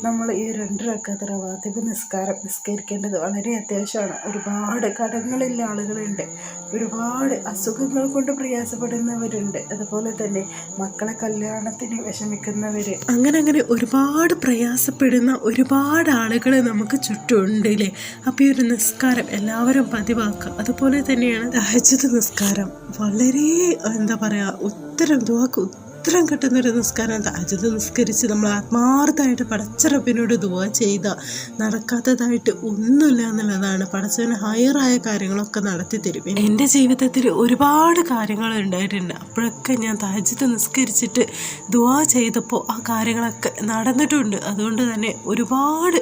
നമ്മൾ ഈ 2 റക്അത്ത് റവാത്തീബ് നിസ്കാരം നിസ്കരിക്കേണ്ടത് വളരെ അത്യാവശ്യമാണ്. ഒരുപാട് കടങ്ങളുള്ള ആളുകളുണ്ട്, ഒരുപാട് അസുഖങ്ങൾ കൊണ്ട് പ്രയാസപ്പെടുന്നവരുണ്ട്, അതുപോലെ തന്നെ മക്കളെ കല്യാണത്തിന് വിഷമിക്കുന്നവർ, അങ്ങനെ ഒരുപാട് പ്രയാസപ്പെടുന്ന ഒരുപാട് ആളുകൾ നമുക്ക് ചുറ്റുമുണ്ട് അല്ലേ. അപ്പോൾ ഈ ഒരു നിസ്കാരം എല്ലാവരും പതിവാക്കുക. അതുപോലെ തന്നെയാണ് തഹജ്ജുദ് നിസ്കാരം. വളരെ എന്താ പറയുക, ദുആക്ക് ഉത്തരം കിട്ടുന്നൊരു നിസ്കാരം. തഹജ്ജുദ് നിസ്കരിച്ച് നമ്മൾ ആത്മാർത്ഥമായിട്ട് പടച്ച റബ്ബിനോട് ദുആ ചെയ്ത നടക്കാത്തതായിട്ട് ഒന്നുമില്ല എന്നുള്ളതാണ്. പടച്ചവന് ഹയറായ കാര്യങ്ങളൊക്കെ നടത്തി തരും. എൻ്റെ ജീവിതത്തിൽ ഒരുപാട് കാര്യങ്ങൾ ഉണ്ടായിട്ടുണ്ട്. അപ്പോഴൊക്കെ ഞാൻ തഹജ്ജുദ് നിസ്കരിച്ചിട്ട് ദുആ ചെയ്തപ്പോൾ ആ കാര്യങ്ങളൊക്കെ നടന്നിട്ടുണ്ട്. അതുകൊണ്ട് തന്നെ ഒരുപാട്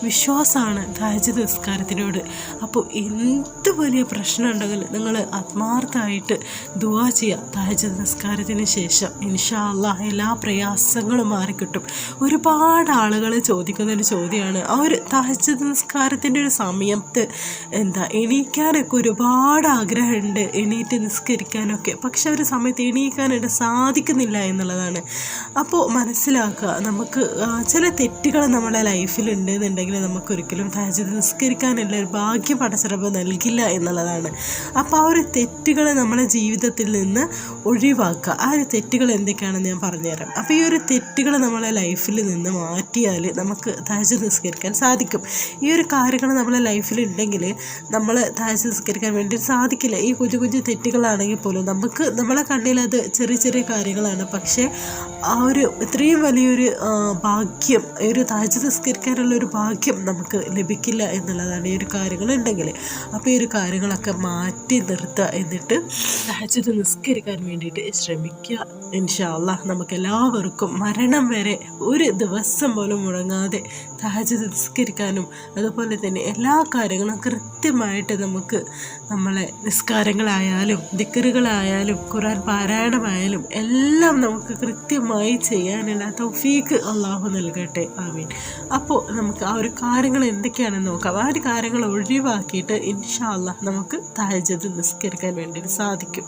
വിശ്വാസമാണ് തഹജ്ജുദ് നിസ്കാരത്തിനോട്. അപ്പോൾ എന്ത് വലിയ പ്രശ്നം ഉണ്ടെങ്കിലും നിങ്ങൾ ആത്മാർത്ഥമായിട്ട് ദുആ ചെയ്യുക തഹജ്ജുദ് നിസ്കാരത്തിന് ശേഷം. ഇൻഷാ ഇൻഷാ അല്ലാഹ് എല്ലാ പ്രയാസങ്ങളും മാറിക്കിട്ടും. ഒരുപാട് ആളുകൾ ചോദിക്കുന്നൊരു ചോദ്യമാണ്, ആ ഒരു തഹജ്ജുദ് നിസ്കാരത്തിൻ്റെ ഒരു സമയത്ത് എണീക്കാനൊക്കെ ഒരുപാട് ആഗ്രഹമുണ്ട്, എണീറ്റ് നിസ്കരിക്കാനൊക്കെ, പക്ഷെ ഒരു സമയത്ത് എണീക്കാനായിട്ട് സാധിക്കുന്നില്ല എന്നുള്ളതാണ്. അപ്പോൾ മനസ്സിലാക്കുക, നമുക്ക് ചില തെറ്റുകൾ നമ്മുടെ ലൈഫിലുണ്ട് എന്നുണ്ടെങ്കിൽ നമുക്കൊരിക്കലും തഹജ്ജുദ് നിസ്കരിക്കാനുള്ള ഒരു ഭാഗ്യം പടച്ചിറപ്പ് നൽകില്ല എന്നുള്ളതാണ്. അപ്പോൾ ആ ഒരു തെറ്റുകൾ നമ്മളെ ജീവിതത്തിൽ നിന്ന് ഒഴിവാക്കുക. ആ ഒരു തെറ്റുകൾ എന്തൊക്കെയാണെന്ന് ഞാൻ പറഞ്ഞുതരാം. അപ്പോൾ ഈ ഒരു തെറ്റുകൾ നമ്മളെ ലൈഫിൽ നിന്ന് മാറ്റിയാൽ നമുക്ക് തഹജ്ജുദ് നിസ്കരിക്കാൻ സാധിക്കും. ഈ ഒരു കാര്യങ്ങൾ നമ്മളെ ലൈഫിൽ ഉണ്ടെങ്കിൽ നമ്മൾ തഹജ്ജുദ് നിസ്കരിക്കാൻ വേണ്ടി സാധിക്കില്ല. ഈ കുഞ്ഞു കുഞ്ഞു തെറ്റുകളാണെങ്കിൽ പോലും നമുക്ക് നമ്മളെ കണ്ണിൽ അത് ചെറിയ ചെറിയ കാര്യങ്ങളാണ്, പക്ഷേ ആ ഒരു ഇത്രയും വലിയൊരു ഭാഗ്യം, ഈ ഒരു തഹജ്ജുദ് നിസ്കരിക്കാനുള്ള ഒരു ഭാഗ്യം നമുക്ക് ലഭിക്കില്ല എന്നുള്ളതാണ് ഈ ഒരു കാര്യങ്ങളുണ്ടെങ്കിൽ. അപ്പോൾ ഈ ഒരു കാര്യങ്ങളൊക്കെ മാറ്റി നിർത്തുക, എന്നിട്ട് തഹജ്ജുദ് നിസ്കരിക്കാൻ വേണ്ടിയിട്ട് ശ്രമിക്കുക. ഇൻഷാ അല്ലാഹ് നമുക്കെല്ലാവർക്കും മരണം വരെ ഒരു ദിവസം പോലും മുടങ്ങാതെ തഹജ്ജുദ് നിസ്കരിക്കാനും അതുപോലെ തന്നെ എല്ലാ കാര്യങ്ങളും കൃത്യമായിട്ട് നമുക്ക് നമ്മളെ നിസ്കാരങ്ങളായാലും ദിക്റുകളായാലും ഖുർആൻ പാരായണമായാലും എല്ലാം നമുക്ക് കൃത്യമായി ചെയ്യാനുള്ള തൗഫീഖ് അല്ലാഹു നൽകട്ടെ. ആമീൻ. അപ്പോൾ നമുക്ക് ആ ഒരു കാര്യങ്ങൾ എന്തൊക്കെയാണെന്ന് നോക്കാം. ആ ഒരു കാര്യങ്ങൾ ഒഴിവാക്കിയിട്ട് ഇൻഷാ അല്ലാഹ് നമുക്ക് തഹജ്ജുദ് നിസ്കരിക്കാൻ വേണ്ടി സാധിക്കും.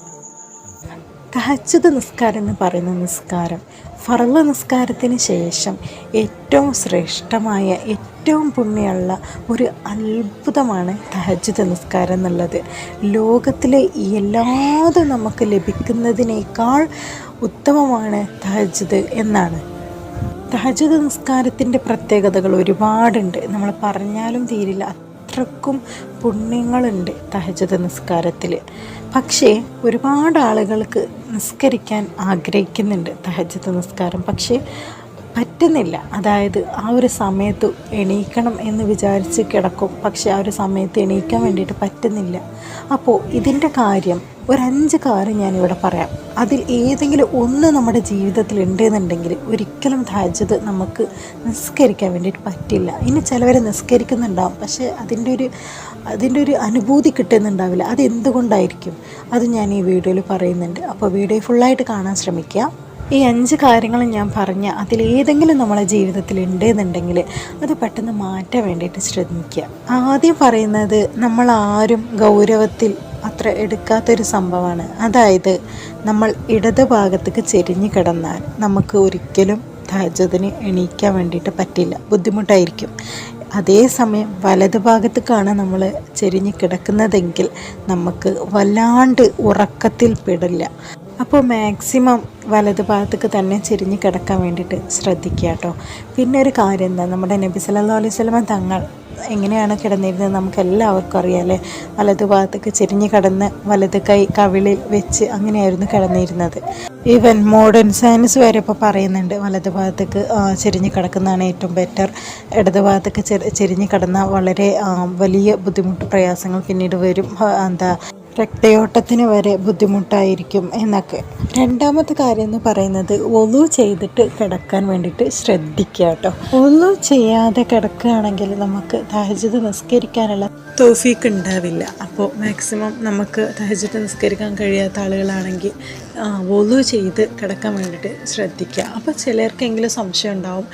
തഹജ്ജുദ് നിസ്കാരം എന്ന് പറയുന്ന നിസ്കാരം ഫർള് നിസ്കാരത്തിന് ശേഷം ഏറ്റവും ശ്രേഷ്ഠമായ ഏറ്റവും പുണ്യമുള്ള ഒരു അത്ഭുതമാണ് തഹജ്ജുദ് നിസ്കാരം എന്നുള്ളത്. ലോകത്തിലെ എല്ലാതും നമുക്ക് ലഭിക്കുന്നതിനേക്കാൾ ഉത്തമമാണ് തഹജ്ജുദ് എന്നാണ്. തഹജ്ജുദ് നിസ്കാരത്തിൻ്റെ പ്രത്യേകതകൾ ഒരുപാടുണ്ട്, നമ്മൾ പറഞ്ഞാലും തീരില്ല. അത്രക്കും പുണ്യങ്ങളുണ്ട് തഹജ്ജുദ് നിസ്കാരത്തിൽ. പക്ഷേ ഒരുപാട് ആളുകൾക്ക് നിസ്കരിക്കാൻ ആഗ്രഹിക്കുന്നുണ്ട് തഹജ്ജുദ് നിസ്കാരം, പക്ഷേ പറ്റുന്നില്ല. അതായത് ആ ഒരു സമയത്ത് എണീക്കണം എന്ന് വിചാരിച്ച് കിടക്കും, പക്ഷേ ആ ഒരു സമയത്ത് എണീക്കാൻ വേണ്ടിയിട്ട് പറ്റുന്നില്ല. അപ്പോൾ ഇതിൻ്റെ കാര്യം ഒരു 5 കാര്യം ഞാനിവിടെ പറയാം. അതിൽ ഏതെങ്കിലും ഒന്ന് നമ്മുടെ ജീവിതത്തിൽ ഉണ്ടെന്നുണ്ടെങ്കിൽ ഒരിക്കലും തഹജ്ജുദ് നമുക്ക് നിസ്കരിക്കാൻ വേണ്ടിയിട്ട് പറ്റില്ല. ഇനി ചിലവരെ നിസ്കരിക്കുന്നുണ്ടാവും, പക്ഷേ അതിൻ്റെ ഒരു അനുഭൂതി കിട്ടുന്നുണ്ടാവില്ല. അതെന്തുകൊണ്ടായിരിക്കും? അത് ഞാൻ ഈ വീഡിയോയിൽ പറയുന്നുണ്ട്. അപ്പോൾ വീഡിയോ ഫുള്ളായിട്ട് കാണാൻ ശ്രമിക്കുക. ഈ 5 കാര്യങ്ങൾ ഞാൻ പറഞ്ഞ അതിലേതെങ്കിലും നമ്മളെ ജീവിതത്തിൽ ഉണ്ടെന്നുണ്ടെങ്കിൽ അത് പെട്ടെന്ന് മാറ്റാൻ വേണ്ടിയിട്ട് ശ്രമിക്കുക. ആദ്യം പറയുന്നത് നമ്മളാരും ഗൗരവത്തിൽ അത്ര എടുക്കാത്തൊരു സംഭവമാണ്. അതായത് നമ്മൾ ഇടത് ഭാഗത്തേക്ക് ചെരിഞ്ഞ് കിടന്നാൽ നമുക്ക് ഒരിക്കലും തഹജ്ജുദിന് എണീക്കാൻ വേണ്ടിയിട്ട് പറ്റില്ല, ബുദ്ധിമുട്ടായിരിക്കും. അതേസമയം വലത് ഭാഗത്തേക്കാണ് നമ്മൾ ചെരിഞ്ഞ് കിടക്കുന്നതെങ്കിൽ നമുക്ക് വല്ലാണ്ട് ഉറക്കത്തിൽ പെടില്ല. അപ്പോൾ മാക്സിമം വലത് ഭാഗത്തേക്ക് തന്നെ ചെരിഞ്ഞ് കിടക്കാൻ വേണ്ടിയിട്ട് ശ്രദ്ധിക്കുക കേട്ടോ. പിന്നെ ഒരു കാര്യം എന്താ, നമ്മുടെ നബി സല്ലല്ലാഹു അലൈഹി വസല്ലം തങ്ങൾ എങ്ങനെയാണ് കിടന്നിരുന്നത് നമുക്ക് എല്ലാവർക്കും അറിയാമല്ലേ. വലത് ഭാഗത്തേക്ക് ചെരിഞ്ഞ് കിടന്ന് വലത് കൈ കവിളിൽ വെച്ച് അങ്ങനെയായിരുന്നു കിടന്നിരുന്നത്. ഈവൻ മോഡേൺ സയൻസ് വരെ ഇപ്പോൾ പറയുന്നുണ്ട് വലത് ഭാഗത്തേക്ക് ചെരിഞ്ഞ് കിടക്കുന്നതാണ് ഏറ്റവും ബെറ്റർ. ഇടത് ഭാഗത്തേക്ക് ചെരിഞ്ഞ് കിടന്നാൽ വളരെ വലിയ ബുദ്ധിമുട്ട് പ്രയാസങ്ങൾ പിന്നീട് വരും, രക്തയോട്ടത്തിന് വരെ ബുദ്ധിമുട്ടായിരിക്കും എന്നൊക്കെ. രണ്ടാമത്തെ കാര്യം എന്ന് പറയുന്നത് വുളു ചെയ്തിട്ട് കിടക്കാൻ വേണ്ടിയിട്ട് ശ്രദ്ധിക്കുക കേട്ടോ. വുളു ചെയ്യാതെ കിടക്കുകയാണെങ്കിൽ നമുക്ക് തഹജ്ജുദ് നിസ്കരിക്കാനുള്ള തൗഫീഖ് ഉണ്ടാവില്ല. അപ്പോൾ മാക്സിമം നമുക്ക് തഹജ്ജുദ് നിസ്കരിക്കാൻ കഴിയാത്ത ആളുകളാണെങ്കിൽ വുളു ചെയ്ത് കിടക്കാൻ വേണ്ടിയിട്ട് ശ്രദ്ധിക്കുക. അപ്പോൾ ചിലർക്കെങ്കിലും സംശയം ഉണ്ടാവും,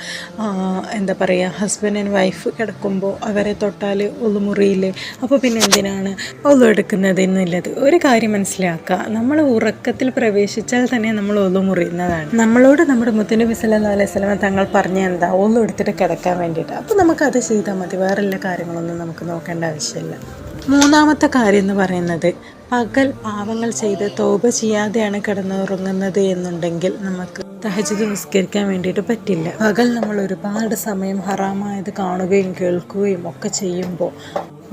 എന്താ പറയുക, ഹസ്ബൻഡ് ആൻഡ് വൈഫ് കിടക്കുമ്പോൾ അവരെ തൊട്ടാൽ വുളു മുറിയില്ലേ, അപ്പോൾ പിന്നെ എന്തിനാണ് വുളു എടുക്കുന്നത് എന്നുള്ളത്. ഒരു കാര്യം മനസ്സിലാക്കുക, നമ്മൾ ഉറക്കത്തിൽ പ്രവേശിച്ചാൽ തന്നെ നമ്മൾ വുളു മുറിയുന്നതാണ്. നമ്മളോട് നമ്മുടെ മുത്തുനബി സല്ലല്ലാഹു അലൈഹി വസല്ലം തങ്ങൾ പറഞ്ഞ എന്താ, വുളു എടുത്തിട്ട് കിടക്കാൻ വേണ്ടിയിട്ട്. അപ്പോൾ നമുക്കത് ചെയ്താൽ മതി, വേറെയുള്ള കാര്യങ്ങളൊന്നും നമുക്ക് നോക്കേണ്ട ആവശ്യമില്ല. മൂന്നാമത്തെ കാര്യം എന്ന് പറയുന്നത്, പകൽ പാവങ്ങൾ ചെയ്ത് തൗബ ചെയ്യാതെയാണ് കിടന്നുറങ്ങുന്നത് എന്നുണ്ടെങ്കിൽ നമുക്ക് തഹജ്ജുദ് നിസ്കരിക്കാൻ വേണ്ടിയിട്ട് പറ്റില്ല. പകൽ നമ്മൾ ഒരുപാട് സമയം ഹറാമായത് കാണുകയും കേൾക്കുകയും ഒക്കെ ചെയ്യുമ്പോൾ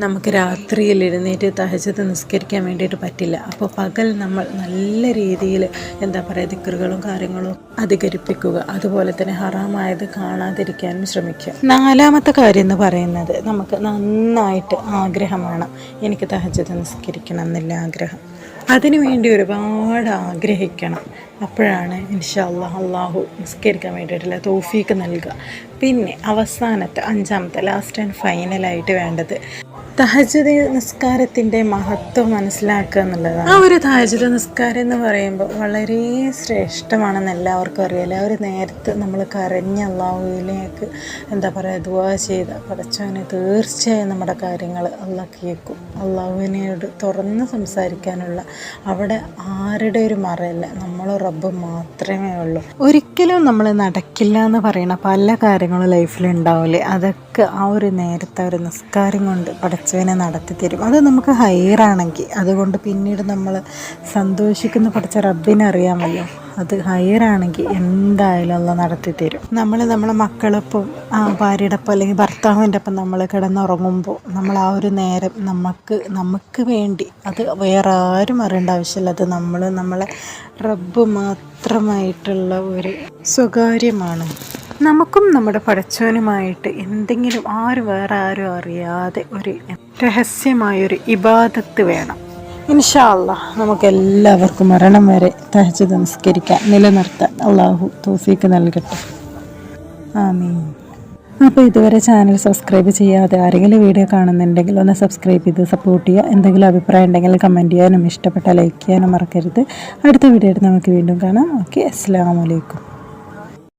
നമുക്ക് രാത്രിയിൽ എഴുന്നേറ്റ് തഹജ്ജുദ് നിസ്കരിക്കാൻ വേണ്ടിയിട്ട് പറ്റില്ല. അപ്പോൾ പകൽ നമ്മൾ നല്ല രീതിയിൽ എന്താ പറയുക ദിക്റുകളും കാര്യങ്ങളും അധികരിപ്പിക്കുക, അതുപോലെ തന്നെ ഹറാമായത് കാണാതിരിക്കാനും ശ്രമിക്കുക. നാലാമത്തെ കാര്യം എന്ന് പറയുന്നത്, നമുക്ക് നന്നായിട്ട് ആഗ്രഹം വേണം. എനിക്ക് തഹജ്ജുദ് നിസ്കരിക്കണം എന്നുള്ള ആഗ്രഹം, അതിനുവേണ്ടി ഒരുപാട് ആഗ്രഹിക്കണം. അപ്പോഴാണ് ഇൻഷാ അല്ലാഹ് അള്ളാഹു നിസ്കരിക്കാൻ വേണ്ടിയിട്ടുള്ള തൗഫീഖ് നൽകുക. പിന്നെ അവസാനത്തെ 5ാമത്തെ ലാസ്റ്റ് ആൻഡ് ഫൈനലായിട്ട് വേണ്ടത്, തഹജ്ജുദ് നിസ്കാരത്തിൻ്റെ മഹത്വം മനസ്സിലാക്കുക എന്നുള്ളതാണ്. ആ ഒരു തഹജ്ജുദ് നിസ്കാരം എന്ന് പറയുമ്പോൾ വളരെ ശ്രേഷ്ഠമാണെന്ന് എല്ലാവർക്കും അറിയാം. ആ ഒരു നേരത്ത് നമ്മൾ കരഞ്ഞ് അള്ളാഹുവിലേക്ക് എന്താ പറയുക ദുആ ചെയ്ത പടച്ചവനെ തീർച്ചയായും നമ്മുടെ കാര്യങ്ങൾ അള്ളാഹ് കേൾക്കും. അള്ളാഹുവിനോട് തുറന്ന് സംസാരിക്കാനുള്ള അവിടെ ആരുടെ ഒരു മറയില്ല, നമ്മൾ റബ്ബ് മാത്രമേ ഉള്ളൂ. ഒരിക്കലും നമ്മൾ നടക്കില്ല എന്ന് പറയുന്ന പല കാര്യങ്ങളും ലൈഫിൽ ഉണ്ടാവില്ലേ, അതൊക്കെ ആ ഒരു നേരത്തെ ഒരു നിസ്കാരം കൊണ്ട് പടച്ചവനെ നടത്തി തരും. അത് നമുക്ക് ഹൈറാണെങ്കിൽ അതുകൊണ്ട് പിന്നീട് നമ്മൾ സന്തോഷിക്കുന്ന പഠിച്ച റബ്ബിനെ അറിയാമല്ലോ. അത് ഹൈറാണെങ്കിൽ എന്തായാലും അല്ല നടത്തി തരും. നമ്മളെ മക്കളൊപ്പം ഭാര്യയുടെ ഒപ്പം അല്ലെങ്കിൽ ഭർത്താവിൻ്റെ ഒപ്പം നമ്മൾ കിടന്നുറങ്ങുമ്പോൾ നമ്മൾ ആ ഒരു നേരം നമുക്ക് വേണ്ടി അത് വേറെ ആരും അറിയേണ്ട ആവശ്യമില്ല. അത് നമ്മളെ റബ്ബ് മാത്രമായിട്ടുള്ള ഒരു സ്വകാര്യമാണ്. നമുക്കും നമ്മുടെ പടച്ചവനുമായിട്ട് എന്തെങ്കിലും വേറെ ആരും അറിയാതെ ഒരു രഹസ്യമായൊരു ഇബാദത്ത് വേണം. ഇൻഷാ അല്ലാഹ് നമുക്കെല്ലാവർക്കും മരണം വരെ തഹജ്ജുദ് നമസ്കരിക്കാൻ നിലനിർത്താൻ അള്ളാഹു തൗഫീക്ക് നൽകട്ടെ. ആമീൻ. അപ്പോൾ ഇതുവരെ ചാനൽ സബ്സ്ക്രൈബ് ചെയ്യാതെ ആരെങ്കിലും വീഡിയോ കാണുന്നുണ്ടെങ്കിൽ ഒന്ന് സബ്സ്ക്രൈബ് ചെയ്ത് സപ്പോർട്ട് ചെയ്യുക. എന്തെങ്കിലും അഭിപ്രായം ഉണ്ടെങ്കിൽ കമൻറ്റ് ചെയ്യാനും ഇഷ്ടപ്പെട്ട ലൈക്ക് ചെയ്യാനും മറക്കരുത്. അടുത്ത വീഡിയോ ആയിട്ട് നമുക്ക് വീണ്ടും കാണാം. ഓക്കെ, അസ്സലാമു അലൈക്കും.